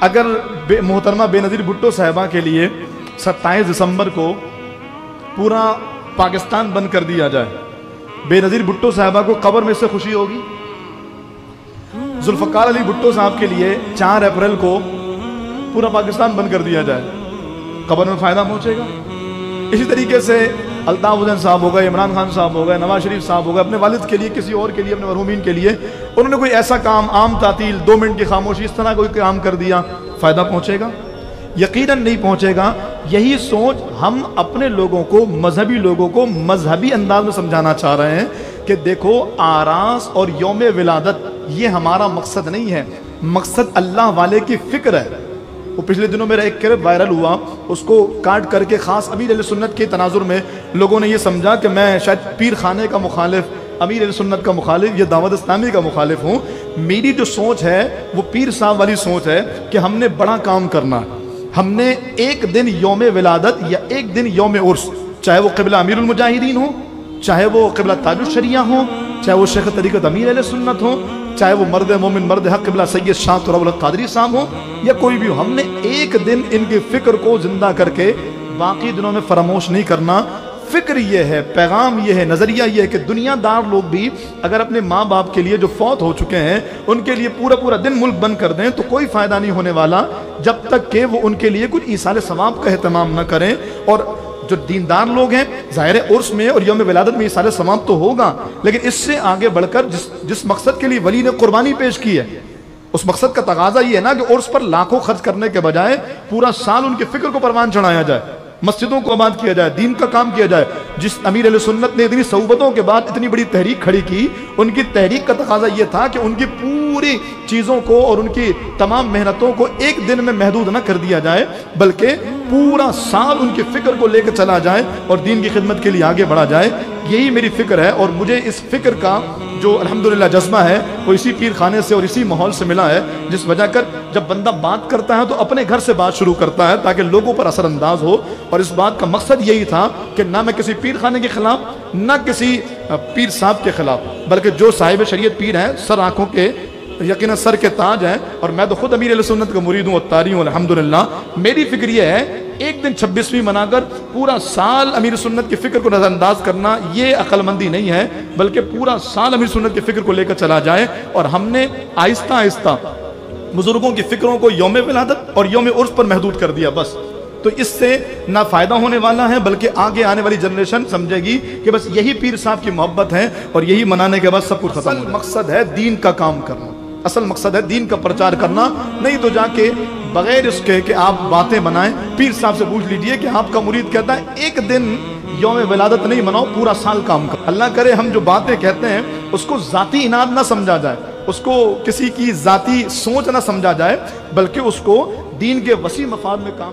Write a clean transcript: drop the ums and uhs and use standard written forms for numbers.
अगर मोहतरमा बेनज़ीर भुट्टो साहिबा के लिए 27 दिसंबर को पूरा पाकिस्तान बंद कर दिया जाए, बेनज़ीर भुट्टो साहिबा को कब्र में से खुशी होगी? जुल्फ़कार अली भुट्टो साहब के लिए 4 अप्रैल को पूरा पाकिस्तान बंद कर दिया जाए, कब्र में फ़ायदा पहुँचेगा? इसी तरीके से अल्ताफ़ हुसैन साहब हो गए, इमरान खान साहब हो गए, नवाज शरीफ साहब हो गए, अपने वालिद के लिए, किसी और के लिए, अपने मरहूमीन के लिए उन्होंने कोई ऐसा काम, आम तातील, 2 मिनट की खामोशी, इस तरह कोई काम कर दिया, फ़ायदा पहुँचेगा? यकीनन नहीं पहुँचेगा। यही सोच हम अपने लोगों को, मजहबी लोगों को मजहबी अंदाज में समझाना चाह रहे हैं कि देखो, आरास और यौम विलादत ये हमारा मकसद नहीं है, मकसद अल्लाह वाले की फ़िक्र है। वो पिछले दिनों मेरा एक क्लिप वायरल हुआ, उसको काट करके ख़ास अमीर अहले सुन्नत के तनाजुर में लोगों ने ये समझा कि मैं शायद पीर खाने का मुखालिफ, अमीर अहले सुन्नत का मुखालिफ या दावत इस्लामी का मुखालिफ हूँ। मेरी जो सोच है वो पीर साहब वाली सोच है कि हमने बड़ा काम करना है। हमने एक दिन यौम विलादत या एक दिन यौम उर्स, चाहे वो क़िबला अमीरुल मुजाहिदीन हो, चाहे वो क़िबला ताजुश शरिया हो, चाहे वो शेख तरीक़त अमीर अहले सुन्नत हो, चाहे वो मर्द मोमिन मर्द हक क़िबला सैयद शाह तुराब कादरी साहब हो या कोई भी हो, हमने एक दिन इनकी फ़िक्र को ज़िंदा करके बाकी दिनों में फरामोश नहीं करना। फ़िक्र ये है, पैगाम ये है, नज़रिया ये है कि दुनियादार लोग भी अगर अपने माँ बाप के लिए जो फौत हो चुके हैं उनके लिए पूरा पूरा दिन मुल्क बंद कर दें तो कोई फ़ायदा नहीं होने वाला जब तक कि वो उनके लिए कुछ ईसाल सवाब का एहतमाम न करें। और जो दीनदार लोग हैं, ज़ाहिर है उर्स में और यौम विलादत में ईसाल सवाब तो होगा, लेकिन इससे आगे बढ़कर जिस मकसद के लिए वली ने कुर्बानी पेश की है, उस मकसद का तकाजा ये है ना कि उर्स पर लाखों खर्च करने के बजाय पूरा साल उनकी फ़िक्र को परवान चढ़ाया जाए, मस्जिदों को आबाद किया जाए, दीन का काम किया जाए। जिस अमीर अहले सुन्नत ने इतनी सऊबतों के बाद इतनी बड़ी तहरीक खड़ी की, उनकी तहरीक का तकाजा यह था कि उनकी पूरी चीज़ों को और उनकी तमाम मेहनतों को एक दिन में महदूद न कर दिया जाए, बल्कि पूरा साल उनकी फ़िक्र को लेकर चला जाए और दीन की खिदमत के लिए आगे बढ़ा जाए। यही मेरी फ़िक्र है और मुझे इस फ़िक्र का जो अल्हम्दुलिल्लाह जज्बा है वो इसी पीर खाने से और इसी माहौल से मिला है, जिस वजह कर जब बंदा बात करता है तो अपने घर से बात शुरू करता है ताकि लोगों पर असरअंदाज हो। और इस बात का मकसद यही था कि ना मैं किसी पीर खाने के ख़िलाफ़, ना किसी पीर साहब के ख़िलाफ़, बल्कि जो साहिब शरीयत पीर हैं, सर आँखों के यकीनन सर के ताज हैं, और मैं तो खुद अमीर अहले सुन्नत का मुरीद हूँ, अत्तारी हूँ अल्हम्दुलिल्लाह। मेरी फ़िक्र ये है एक दिन 26वीं मनाकर पूरा साल अमीर सुन्नत की फ़िक्र को नज़रअंदाज करना ये अक्लमंदी नहीं है, बल्कि पूरा साल अमीर सुन्नत की फ़िक्र को लेकर चला जाए। और हमने आहिस्ता आहिस्ता बुज़ुर्गों की फ़िक्रों को यौम विलादत और यौम उर्स पर महदूद कर दिया बस। तो इससे ना फ़ायदा होने वाला है, बल्कि आगे आने वाली जनरेशन समझेगी कि बस यही पीर साहब की मोहब्बत है और यही मनाने के बाद सब कुछ खत्म। मकसद है दीन का काम करना, असल मकसद है दीन का प्रचार करना, नहीं तो जाके बगैर इसके कि आप बातें बनाएं, पीर साहब से पूछ लीजिए कि आपका मुरीद कहता है एक दिन यौम विलादत नहीं मनाओ, पूरा साल काम करो। अल्लाह करे हम जो बातें कहते हैं उसको ज़ाती इनाद ना समझा जाए, उसको किसी की ज़ाती सोच ना समझा जाए, बल्कि उसको दीन के वसी मफाद में काम